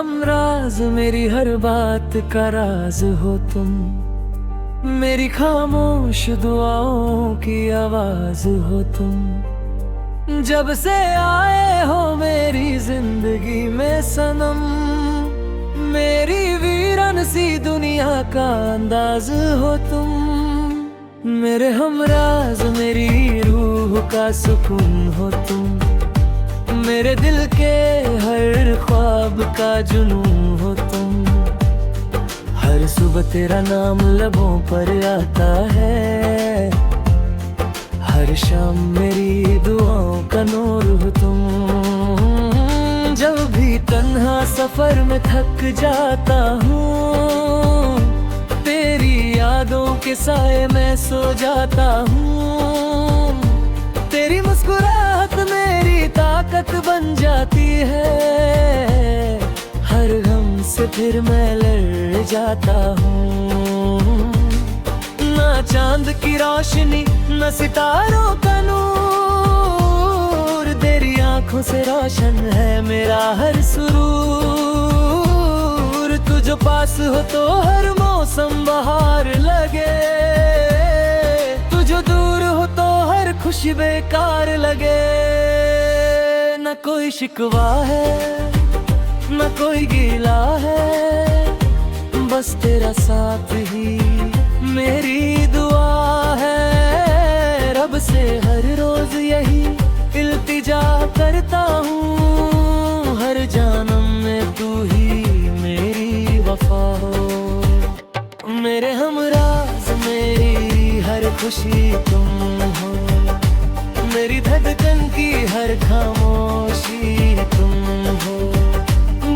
हमराज, मेरी हर बात का राज हो तुम। मेरी खामोश दुआओं की आवाज हो तुम। जब से आए हो मेरी जिंदगी में सनम, मेरी वीरन सी दुनिया का अंदाज हो तुम। मेरे हमराज, मेरी रूह का सुकून हो तुम। मेरे दिल के हर ख्वाब का जुनून हो तुम। हर सुबह तेरा नाम लबों पर आता है, हर शाम मेरी दुआओं का नूर हो तुम। जब भी तन्हा सफर में थक जाता हूँ, तेरी यादों के साए में सो जाता हूँ। तेरी मुस्कुराहट मेरी ताकत बन जाती है, हर गम से फिर मैं लड़ जाता हूँ। ना चांद की रोशनी, न सितारों का नूर, तेरी आंखों से रोशन है मेरा हर सुरूर। तू जो पास हो तो हर मौसम बहार लगे, तू जो दूर हो तो हर खुशी बेकार लगे। न कोई शिकवा है, न कोई गिला है, बस तेरा साथ ही मेरी दुआ है। रब से हर रोज यही इल्तिजा करता हूँ, हर जानम में तू ही मेरी वफा हो। मेरे हमराज, मेरी हर खुशी तुम हो। मेरी धड़कन की हर खामोशी तुम हो।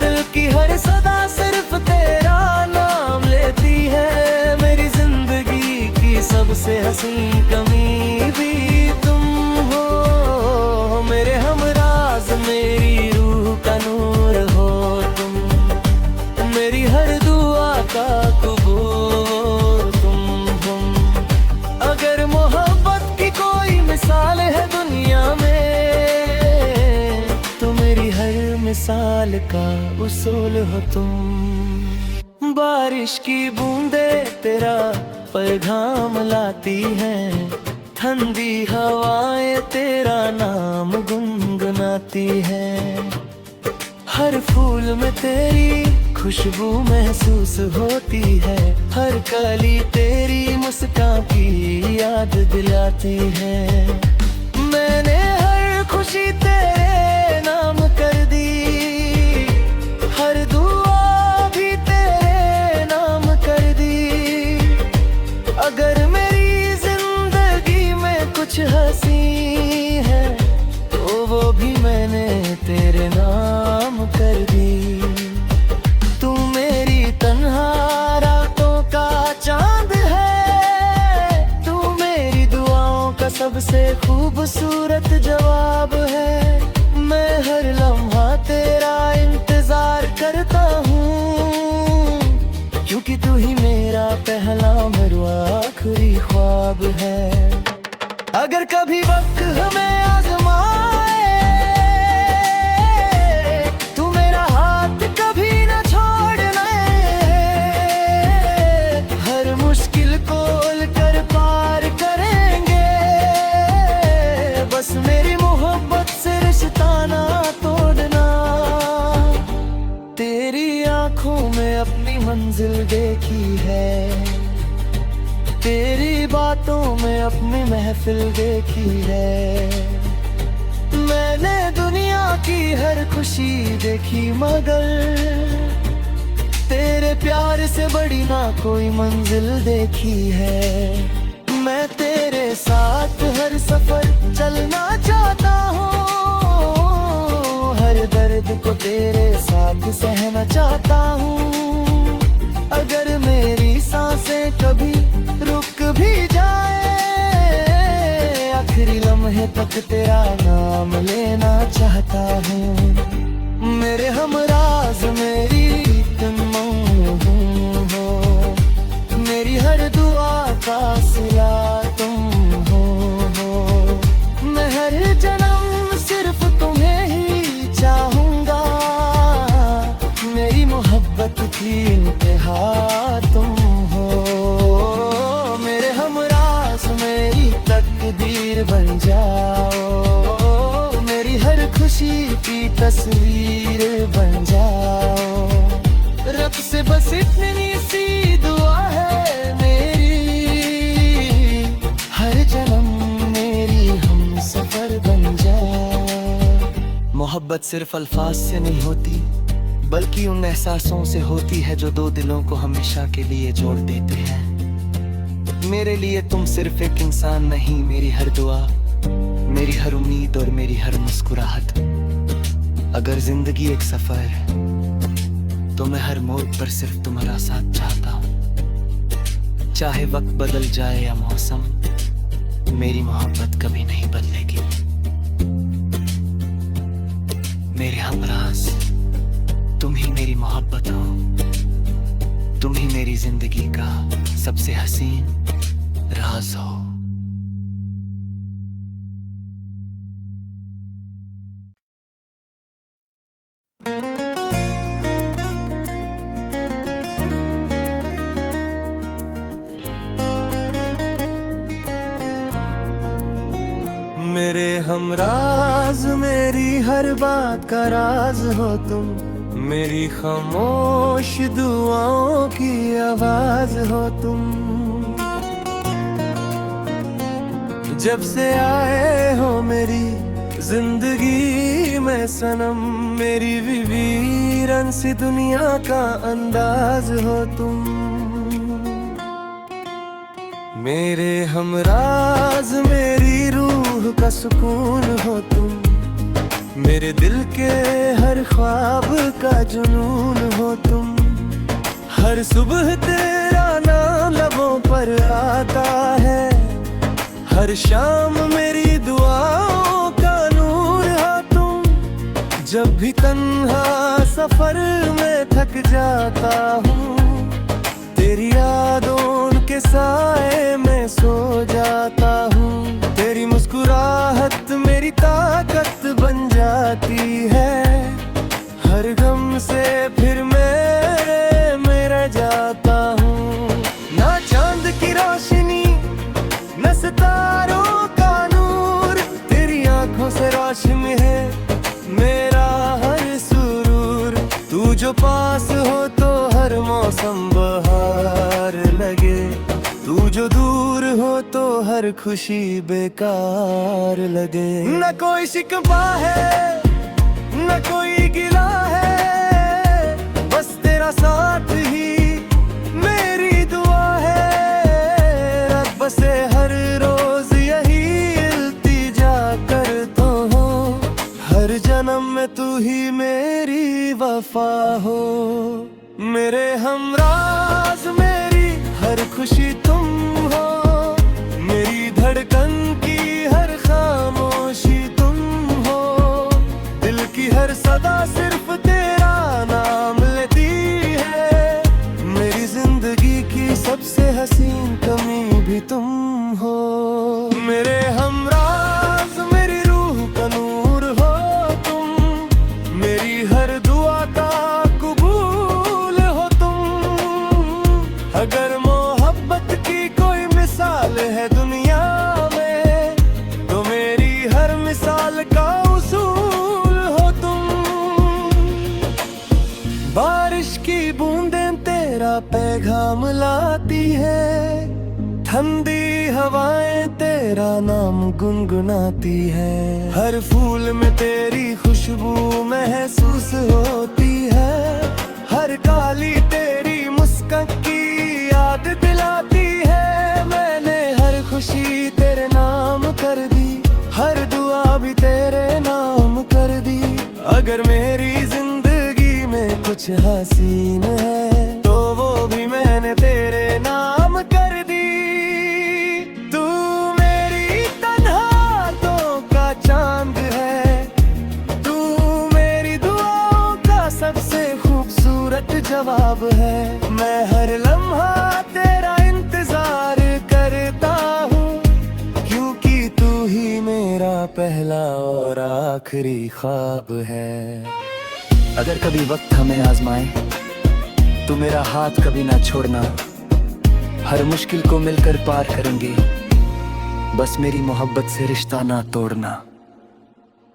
दिल की हर सदा सिर्फ तेरा नाम लेती है। मेरी जिंदगी की सबसे हसीन कमी भी तुम हो। मेरे हमराज, मेरी रूह का नूर हो तुम। मेरी हर दुआ का कबूल तुम हो। अगर मोहब्बत की कोई मिसाल है दुनिया में, तो मेरी हर मिसाल का उसूल हो तुम। बारिश की बूंदे तेरा पैगाम लाती हैं, ठंडी हवाएं तेरा नाम गुनगुनाती हैं। हर फूल में तेरी खुशबू महसूस होती है, हर कली तेरी मुस्कान की याद दिलाती है। मैंने हर खुशी तेरे नाम कर दी, हर दुआ भी तेरे नाम कर दी। अगर मेरी जिंदगी में कुछ हंसी है, तो वो भी मैंने तेरे नाम कर दी। तू मेरी तन्हा रातों का चांद है, तू मेरी दुआओं का सबसे खूबसूरत जवाब है। मैं हर लम्हा तेरा इंतजार करता हूँ, क्योंकि तू ही मेरा पहला मेरा आखिरी ख्वाब है। अगर कभी वक्त हमें आजमाए, तू मेरा हाथ कभी न छोड़ना। हर मुश्किल को उलकर पार करेंगे, बस मेरी मोहब्बत से रिश्ता ना तोड़ना। तेरी आंखों में अपनी मंजिल देखी है, तेरी बातों में अपनी महफिल देखी है। मैंने दुनिया की हर खुशी देखी, मगर तेरे प्यार से बड़ी ना कोई मंजिल देखी है। मैं तेरे साथ हर सफर चलना चाहता हूँ, हर दर्द को तेरे साथ सहना चाहता हूँ। अगर मेरी सांसें कभी रुक भी जाए, आखिरी लम्हे तक तेरा नाम लेना चाहता हूँ। मेरे हमराज, मेरी तुम हो। मेरी हर दुआ का सिला तुम हो। मैं हर जन्म सिर्फ तुम्हें ही चाहूंगा। मेरी रहा तुम हो। मेरे हमराज मेरी तकदीर बन जाओ, मेरी हर खुशी की तस्वीर बन जाओ। रब से बस इतनी सी दुआ है मेरी, हर जन्म मेरी हम सफर बन जाओ। मोहब्बत सिर्फ अल्फाज से नहीं होती, बल्कि उन एहसासों से होती है जो दो दिलों को हमेशा के लिए जोड़ देते हैं। मेरे लिए तुम सिर्फ एक इंसान नहीं, मेरी हर दुआ, मेरी हर उम्मीद और मेरी हर मुस्कुराहट। अगर जिंदगी एक सफर है तो मैं हर मोड़ पर सिर्फ तुम्हारा साथ चाहता हूँ। चाहे वक्त बदल जाए या मौसम, मेरी मोहब्बत कभी नहीं बदलेगी। मेरे हमराज तुम ही मेरी मोहब्बत हो, तुम ही मेरी जिंदगी का सबसे हसीन राज हो। मेरे हमराज मेरी हर बात का राज हो तुम, मेरी खामोश दुआओं की आवाज हो तुम। जब से आए हो मेरी जिंदगी में सनम, मेरी वीरान सी दुनिया का अंदाज हो तुम। मेरे हमराज मेरी रूह का सुकून हो तुम, मेरे दिल के हर ख्वाब का जुनून हो तुम। हर सुबह तेरा नाम लबों पर आता है, हर शाम मेरी दुआओं का नूर हो तुम। जब भी तन्हा सफर में थक जाता हूँ, तेरी यादों के साए में सो जाता हूँ। तेरी मुस्कुराहट मेरी ताकत बन जाती है, हर गम से फिर मैं रह जाता हूँ। ना चांद की रोशनी न सितारों का नूर, तेरी आंखों से रोशन है मेरा हर सुरूर। तू जो पास हो तो हर मौसम बहार लगे, तू जो दूर हो तो हर खुशी बेकार लगे। न कोई शिकवा है न कोई गिला है, बस तेरा साथ ही मेरी दुआ है। रब से हर रोज यही इल्तिजा करता हूँ, हर जन्म में तू ही मेरी वफा हो। मेरे हमराज मेरी हर खुशी तुम हो, मेरी धड़कन की हर खामोशी तुम हो। दिल की हर सदा सिर्फ तेरा नाम लेती है, मेरी जिंदगी की सबसे हसीन कमी भी तुम हो। मेरे हमराज मेरी रूह का नूर हो तुम, मेरी हर दुआ का कबूल हो तुम। अगर मोहब्बत की कोई मिसाल है दुनिया में, तो मेरी हर मिसाल का उसूल हो तुम। बारिश की बूंदें तेरा पैगाम लाती है, ठंडी हवाएं तेरा नाम गुनगुनाती है। हर फूल में तेरी खुशबू महसूस होती है, हर काली तेरी मुस्कान की याद दिलाती है। मैंने हर खुशी तेरे नाम कर दी, हर दुआ भी तेरे नाम कर दी। अगर मेरी जिंदगी में कुछ हसीन है, तो वो भी मैंने तेरे नाम कर दी। तू मेरी तन्हाइयों का चांद है, तू मेरी दुआओं का सबसे खूबसूरत जवाब है। मैं हर लम्हा तेरा इंतजार करता हूँ, क्योंकि तू ही मेरा पहला और आखिरी ख्वाब है। अगर कभी वक्त हमें आजमाए तू मेरा हाथ कभी ना छोड़ना, हर मुश्किल को मिलकर पार करेंगे, बस मेरी मोहब्बत से रिश्ता ना तोड़ना।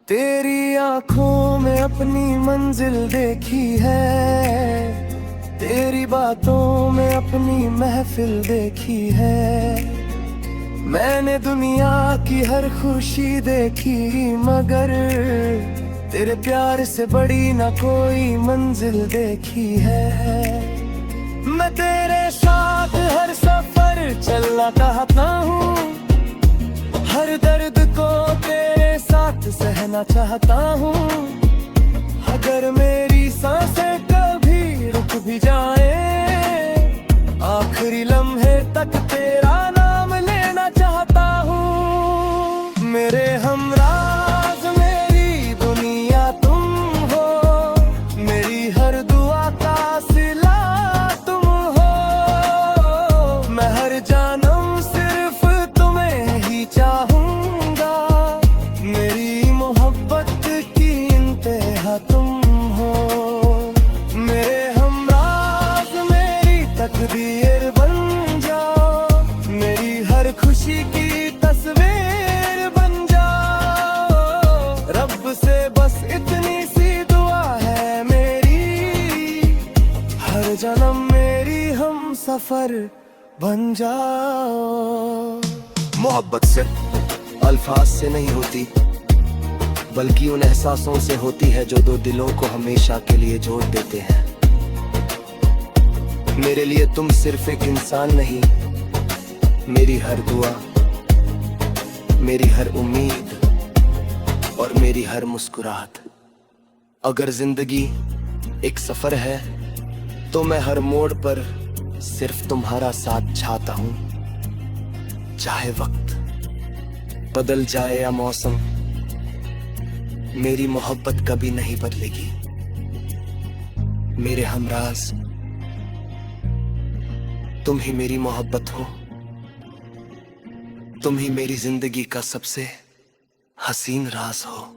तेरी आंखों में अपनी मंजिल देखी है, तेरी बातों में अपनी महफिल देखी है। मैंने दुनिया की हर खुशी देखी, मगर तेरे प्यार से बड़ी ना कोई मंजिल देखी है। मैं तेरे साथ हर सफर चलना चाहता हूँ, हर दर्द को तेरे साथ सहना चाहता हूँ। अगर मेरी सांसें कभी रुक भी जाए, आखिरी लम्हे तक तेरा नाम लेना चाहता हूँ। मेरे हमराज मेरी दुनिया तुम हो, मेरी हर दुआ का सिला तुम हो। मैं हर जानम सिर्फ तुम्हें ही चाहूंगा, मेरी मोहब्बत की इंतहा तुम हो। मेरे हमराज मेरी तकदीर बन जाओ, मेरी हर खुशी की तस्वीर बन जाओ। रब से बस इतनी सी दुआ है मेरी, हर जन्म मेरी हम सफर बन जाओ। मोहब्बत सिर्फ अल्फाज से नहीं होती, बल्कि उन एहसासों से होती है जो दो दिलों को हमेशा के लिए जोड़ देते हैं। मेरे लिए तुम सिर्फ एक इंसान नहीं, मेरी हर दुआ, मेरी हर उम्मीद और मेरी हर मुस्कुराहट। अगर जिंदगी एक सफर है तो मैं हर मोड़ पर सिर्फ तुम्हारा साथ चाहता हूँ। चाहे वक्त बदल जाए या मौसम, मेरी मोहब्बत कभी नहीं बदलेगी। मेरे हमराज तुम ही मेरी मोहब्बत हो, तुम ही मेरी जिंदगी का सबसे हसीन राज हो।